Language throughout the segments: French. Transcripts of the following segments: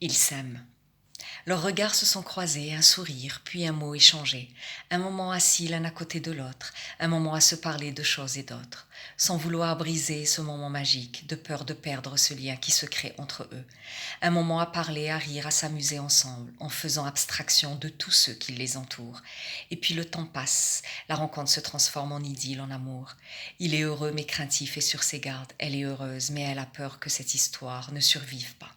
Ils s'aiment. Leurs regards se sont croisés, un sourire, puis un mot échangé, un moment assis l'un à côté de l'autre, un moment à se parler de choses et d'autres, sans vouloir briser ce moment magique, de peur de perdre ce lien qui se crée entre eux, un moment à parler, à rire, à s'amuser ensemble, en faisant abstraction de tous ceux qui les entourent. Et puis le temps passe, la rencontre se transforme en idylle, en amour. Il est heureux mais craintif et sur ses gardes, elle est heureuse mais elle a peur que cette histoire ne survive pas.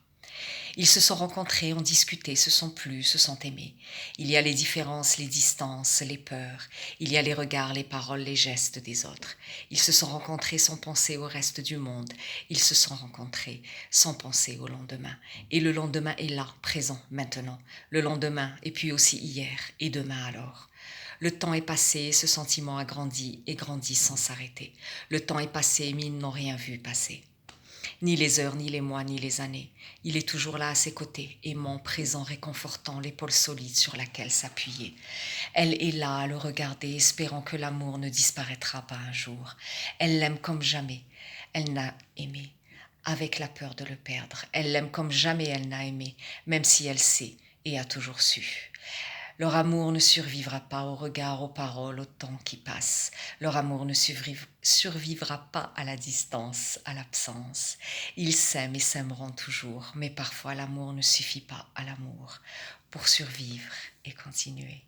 Ils se sont rencontrés, ont discuté, se sont plu, se sont aimés. Il y a les différences, les distances, les peurs. Il y a les regards, les paroles, les gestes des autres. Ils se sont rencontrés sans penser au reste du monde. Ils se sont rencontrés sans penser au lendemain. Et le lendemain est là, présent, maintenant. Le lendemain, et puis aussi hier, et demain alors. Le temps est passé, ce sentiment a grandi et grandi sans s'arrêter. Le temps est passé, mais ils n'ont rien vu passer. Ni les heures, ni les mois, ni les années. Il est toujours là à ses côtés, aimant, présent, réconfortant, l'épaule solide sur laquelle s'appuyer. Elle est là à le regarder, espérant que l'amour ne disparaîtra pas un jour. Elle l'aime comme jamais. Elle n'a aimé, avec la peur de le perdre. Elle l'aime comme jamais elle n'a aimé, même si elle sait et a toujours su. Leur amour ne survivra pas au regard, aux paroles, au temps qui passe. Leur amour ne survivra pas à la distance, à l'absence. Ils s'aiment et s'aimeront toujours, mais parfois l'amour ne suffit pas à l'amour pour survivre et continuer.